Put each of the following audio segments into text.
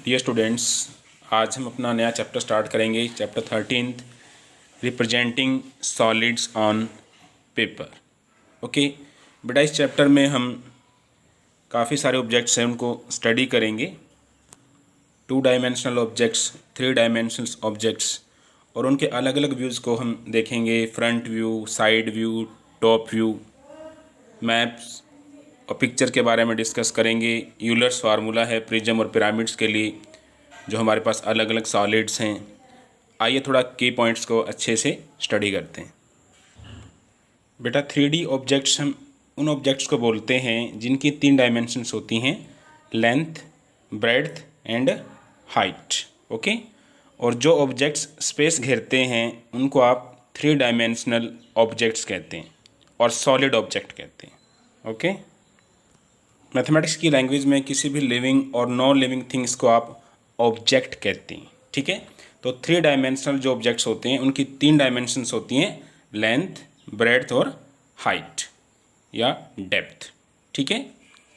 Dear students, आज हम अपना नया चैप्टर स्टार्ट करेंगे। Chapter 13 representing solids on paper. Okay बेटा, इस चैप्टर में हम काफ़ी सारे ऑब्जेक्ट्स हैं उनको स्टडी करेंगे। 2 डायमेंशनल ऑब्जेक्ट्स, 3 डायमेंशनल ऑब्जेक्ट्स, और उनके अलग अलग व्यूज़ को हम देखेंगे। Front view, side view, top view, maps और पिक्चर के बारे में डिस्कस करेंगे। यूलर्स फार्मूला है प्रिज्म और पिरामिड्स के लिए, जो हमारे पास अलग अलग सॉलिड्स हैं। आइए थोड़ा की पॉइंट्स को अच्छे से स्टडी करते हैं। बेटा 3D ऑब्जेक्ट्स हम उन ऑब्जेक्ट्स को बोलते हैं जिनकी 3 डायमेंशंस होती हैं, length, breadth and height. Okay, और जो ऑब्जेक्ट्स स्पेस घेरते हैं उनको आप 3 डायमेंशनल ऑब्जेक्ट्स कहते हैं और सॉलिड ऑब्जेक्ट कहते हैं। ओके, मैथमेटिक्स की लैंग्वेज में किसी भी लिविंग और नॉन लिविंग थिंग्स को आप ऑब्जेक्ट कहते हैं। ठीक है, तो 3 डायमेंशनल जो ऑब्जेक्ट्स होते हैं उनकी 3 डायमेंशंस होती हैं, लेंथ, ब्रेड्थ और हाइट या डेप्थ। ठीक है,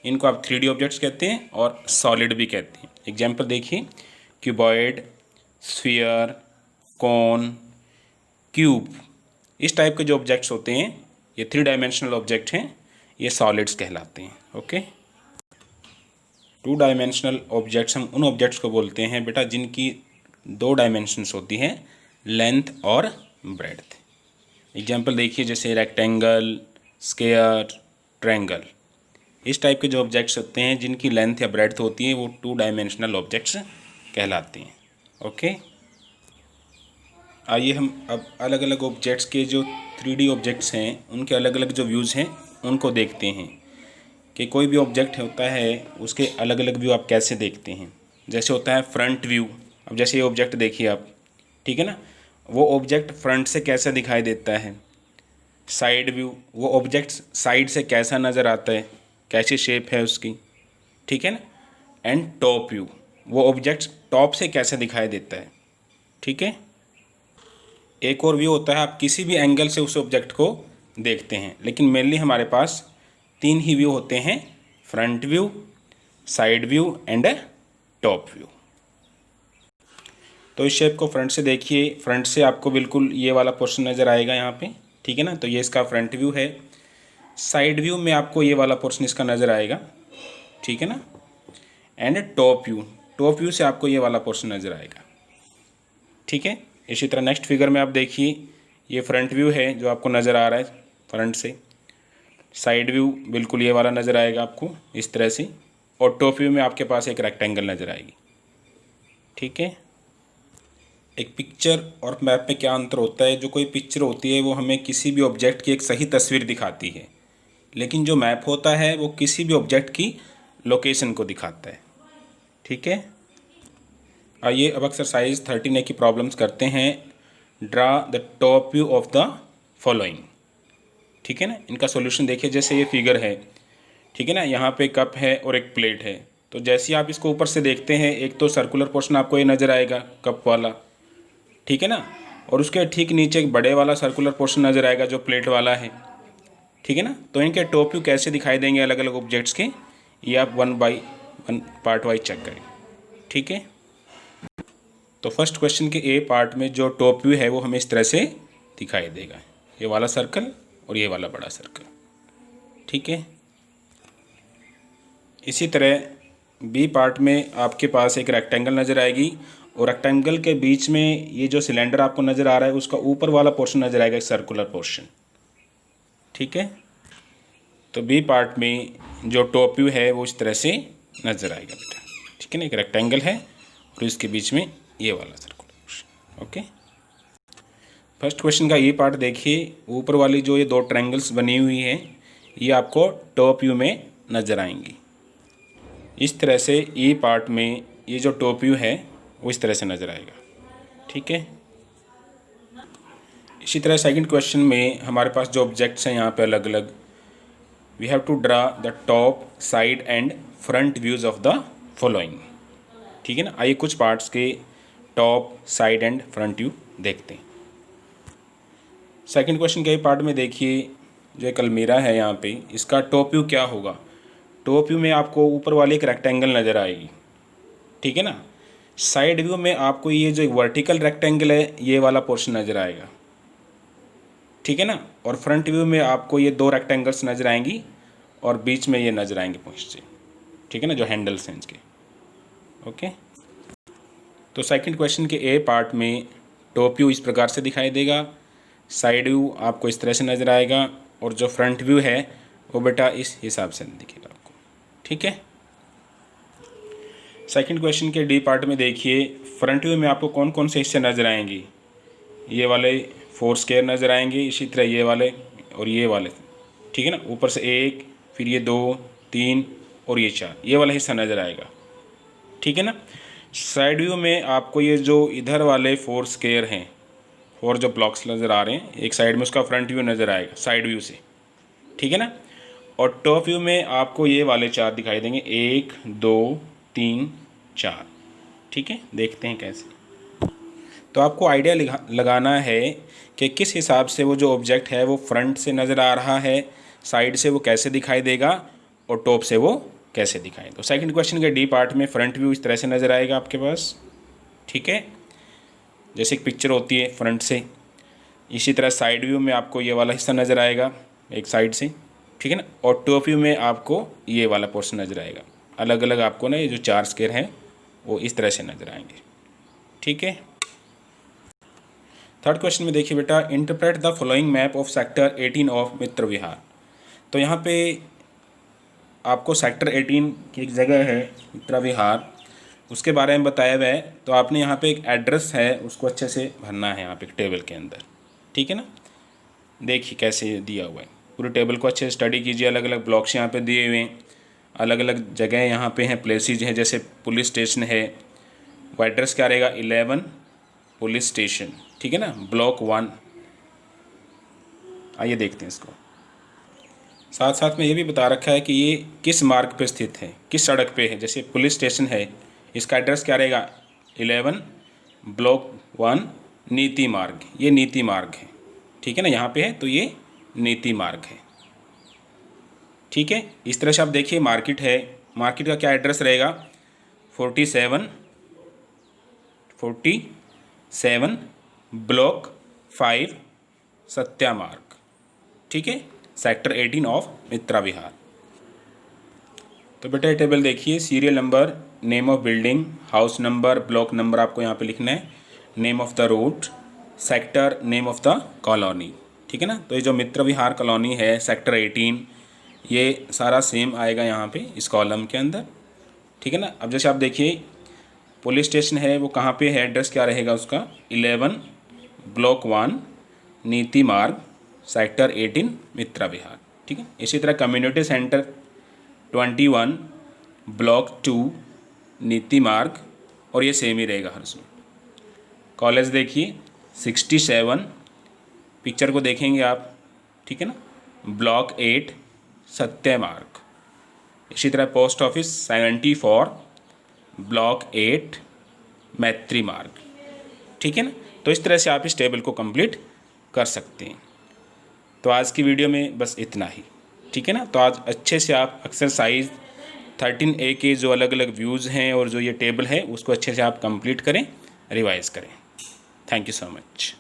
इनको आप 3D ऑब्जेक्ट्स कहते हैं और सॉलिड भी कहते हैं। एग्जाम्पल देखिए, क्यूबॉइड, स्फीयर, कोन, क्यूब, इस टाइप के जो ऑब्जेक्ट्स होते हैं ये 3 डायमेंशनल ऑब्जेक्ट हैं, ये सॉलिड्स कहलाते हैं। ओके, 2 डायमेंशनल ऑब्जेक्ट्स हम उन ऑब्जेक्ट्स को बोलते हैं बेटा जिनकी 2 डायमेंशंस होती हैं, लेंथ और ब्रेड्थ। एग्जाम्पल देखिए, जैसे रेक्टेंगल, स्क्वायर, ट्रायंगल, इस टाइप के जो ऑब्जेक्ट्स होते हैं जिनकी लेंथ या ब्रेड्थ होती है वो 2 डायमेंशनल ऑब्जेक्ट्स कहलाते हैं। ओके, आइए हम अब अलग अलग ऑब्जेक्ट्स के जो 3D ऑब्जेक्ट्स हैं उनके अलग अलग जो व्यूज़ हैं उनको देखते हैं कि कोई भी ऑब्जेक्ट होता है उसके अलग अलग व्यू आप कैसे देखते हैं। जैसे होता है फ्रंट व्यू। अब जैसे ये ऑब्जेक्ट देखिए आप, ठीक है ना, वो ऑब्जेक्ट फ्रंट से कैसा दिखाई देता है। साइड व्यू, वो ऑब्जेक्ट साइड से कैसा नज़र आता है, कैसी शेप है उसकी। ठीक है ना, एंड टॉप व्यू, वो ऑब्जेक्ट टॉप से कैसे दिखाई देता है। ठीक है, एक और व्यू होता है, आप किसी भी एंगल से उस ऑब्जेक्ट को देखते हैं, लेकिन मेनली हमारे पास 3 ही व्यू होते हैं, front view, side view and top view. तो इस शेप को फ्रंट से देखिए, फ्रंट से आपको बिल्कुल ये वाला पोर्शन नज़र आएगा यहाँ पे। ठीक है ना, तो ये इसका फ्रंट व्यू है। साइड व्यू में आपको ये वाला पोर्शन इसका नज़र आएगा। ठीक है ना, and top view, top view से आपको ये वाला पोर्शन नज़र आएगा। ठीक है, इसी तरह नेक्स्ट फिगर में आप देखिए, ये फ्रंट व्यू है जो आपको नज़र आ रहा है फ्रंट से। साइड व्यू बिल्कुल ये वाला नज़र आएगा आपको इस तरह से, और टॉप व्यू में आपके पास एक रेक्टेंगल नज़र आएगी। ठीक है, एक पिक्चर और मैप में क्या अंतर होता है। जो कोई पिक्चर होती है वो हमें किसी भी ऑब्जेक्ट की एक सही तस्वीर दिखाती है, लेकिन जो मैप होता है वो किसी भी ऑब्जेक्ट की लोकेशन को दिखाता है। ठीक है, आइए अब एक्सरसाइज 13A की प्रॉब्लम्स करते हैं। Draw the top view of the following. ठीक है ना, इनका सॉल्यूशन देखिए। जैसे ये फिगर है, ठीक है ना, यहाँ पे कप है और एक प्लेट है। तो जैसे आप इसको ऊपर से देखते हैं, एक तो सर्कुलर पोर्शन आपको ये नज़र आएगा कप वाला, ठीक है ना, और उसके ठीक नीचे एक बड़े वाला सर्कुलर पोर्शन नज़र आएगा जो प्लेट वाला है। ठीक है ना, तो इनके टॉप व्यू कैसे दिखाई देंगे अलग अलग ऑब्जेक्ट्स के, ये आप 1 बाय 1 पार्ट वाइज चेक करें। ठीक है, तो फर्स्ट क्वेश्चन के ए पार्ट में जो टॉप व्यू है वो हमें इस तरह से दिखाई देगा, ये वाला सर्कल और ये वाला बड़ा सर्कल। ठीक है, इसी तरह बी पार्ट में आपके पास एक रेक्टेंगल नज़र आएगी, और रेक्टेंगल के बीच में ये जो सिलेंडर आपको नज़र आ रहा है उसका ऊपर वाला पोर्शन नज़र आएगा, एक सर्कुलर पोर्शन। ठीक है, तो बी पार्ट में जो टॉप व्यू है वो इस तरह से नज़र आएगा बेटा। ठीक है ना, एक रेक्टेंगल है और इसके बीच में ये वाला circular portion. Okay, first question का ये पार्ट देखिए, ऊपर वाली जो ये 2 ट्रायंगल्स बनी हुई हैं ये आपको टॉप व्यू में नज़र आएंगी। इस तरह से ई पार्ट में ये जो टॉप व्यू है वो इस तरह से नज़र आएगा। ठीक है, इसी तरह सेकंड क्वेश्चन में हमारे पास जो ऑब्जेक्ट्स हैं यहाँ पे अलग अलग, we have to draw the top, side and front views of the following. ठीक है ना, आइए कुछ पार्ट्स के top, side and front view देखते हैं। सेकंड क्वेश्चन के पार्ट में देखिए, जो एक अलमीरा है यहाँ पे, इसका टॉप व्यू क्या होगा। टॉप व्यू में आपको ऊपर वाली एक रेक्टेंगल नज़र आएगी। ठीक है ना, साइड व्यू में आपको ये जो वर्टिकल रेक्टेंगल है ये वाला पोर्शन नज़र आएगा, ठीक है ना। और फ्रंट व्यू में आपको ये दो रेक्टेंगल्स नज़र आएंगी और बीच में ये नज़र आएंगे पॉइंट्स से, ठीक है ना, जो हैंडल्स हैं इसके। ओके, तो सेकंड क्वेश्चन के ए पार्ट में टॉप व्यू इस प्रकार से दिखाई देगा, साइड व्यू आपको इस तरह से नज़र आएगा और जो फ्रंट व्यू है वो बेटा इस हिसाब से दिखेगा आपको, ठीक है। सेकंड क्वेश्चन के डी पार्ट में देखिए, फ्रंट व्यू में आपको कौन कौन से हिस्से नज़र आएंगे, ये वाले 4 स्क्वायर नज़र आएंगे, इसी तरह ये वाले और ये वाले, ठीक है ना। ऊपर से 1, फिर ये 2, 3 और ये 4, ये वाला हिस्सा नज़र आएगा, ठीक है ना। साइड व्यू में आपको ये जो इधर वाले 4 स्क्वायर हैं, 4 जो ब्लॉक्स नज़र आ रहे हैं, एक साइड में उसका फ्रंट व्यू नज़र आएगा साइड व्यू से, ठीक है ना। और टॉप व्यू में आपको ये वाले 4 दिखाई देंगे, 1, 2, 3, 4, ठीक है। देखते हैं कैसे। तो आपको आइडिया लगाना है कि किस हिसाब से वो जो ऑब्जेक्ट है वो फ्रंट से नज़र आ रहा है, साइड से वो कैसे दिखाई देगा और टॉप से वो कैसे दिखाई। तो सेकंड क्वेश्चन के डी पार्ट में फ्रंट व्यू इस तरह से नज़र आएगा आपके पास, ठीक है, जैसे एक पिक्चर होती है फ्रंट से। इसी तरह साइड व्यू में आपको ये वाला हिस्सा नज़र आएगा एक साइड से, ठीक है ना। और टॉप व्यू में आपको ये वाला पोर्शन नज़र आएगा। अलग अलग आपको ना ये जो 4 स्क्वायर हैं वो इस तरह से नज़र आएंगे, ठीक है। थर्ड क्वेश्चन में देखिए बेटा, interpret the following map of sector 18 ऑफ मित्र विहार। तो यहाँ पे आपको सेक्टर 18 की एक जगह है मित्र विहार, उसके बारे में बताया हुआ है। तो आपने यहाँ पे एक एड्रेस है उसको अच्छे से भरना है यहाँ पे एक टेबल के अंदर, ठीक है ना। देखिए कैसे दिया हुआ है, पूरे टेबल को अच्छे से स्टडी कीजिए। अलग अलग ब्लॉक्स यहाँ पे दिए हुए हैं, अलग अलग जगह यहाँ पे हैं, प्लेसेज हैं, जैसे पुलिस स्टेशन है, वो एड्रेस क्या रहेगा 11 पुलिस स्टेशन, ठीक है ना, ब्लॉक 1। आइए देखते हैं इसको। साथ साथ में ये भी बता रखा है कि ये किस मार्ग पे स्थित है, किस सड़क पे है। जैसे पुलिस स्टेशन है, इसका एड्रेस क्या रहेगा 11 ब्लॉक 1 नीति मार्ग, ये नीति मार्ग है, ठीक है ना, यहाँ पे है तो ये नीति मार्ग है, ठीक है। इस तरह से आप देखिए मार्केट है, मार्केट का क्या एड्रेस रहेगा 47 ब्लॉक 5 सत्या मार्ग, ठीक है, सेक्टर 18 ऑफ मित्रा विहार। तो बेटा टेबल देखिए, serial number, name of building, house number, block number आपको यहाँ पे लिखना है, name of the road, sector, name of the colony, ठीक है ना। तो ये जो मित्र विहार कॉलोनी है सेक्टर 18, ये सारा सेम आएगा यहाँ पे इस कॉलम के अंदर, ठीक है ना। अब जैसे आप देखिए पुलिस स्टेशन है वो कहाँ पे है, एड्रेस क्या रहेगा उसका 11 ब्लॉक 1 नीति मार्ग सेक्टर 18 मित्रा विहार, ठीक है। इसी तरह कम्युनिटी सेंटर 21 ब्लॉक 2 नीति मार्ग, और ये सेम ही रहेगा हर उसमें। कॉलेज देखिए 67, पिक्चर को देखेंगे आप, ठीक है ना, ब्लॉक 8 सत्य मार्ग। इसी तरह पोस्ट ऑफिस 74 ब्लॉक 8 मैत्री मार्ग, ठीक है ना। तो इस तरह से आप इस टेबल को कंप्लीट कर सकते हैं। तो आज की वीडियो में बस इतना ही, ठीक है ना। तो आज अच्छे से आप एक्सरसाइज 13A के जो अलग अलग व्यूज़ हैं और जो ये टेबल है उसको अच्छे से आप कंप्लीट करें, रिवाइज़ करें। Thank you so much.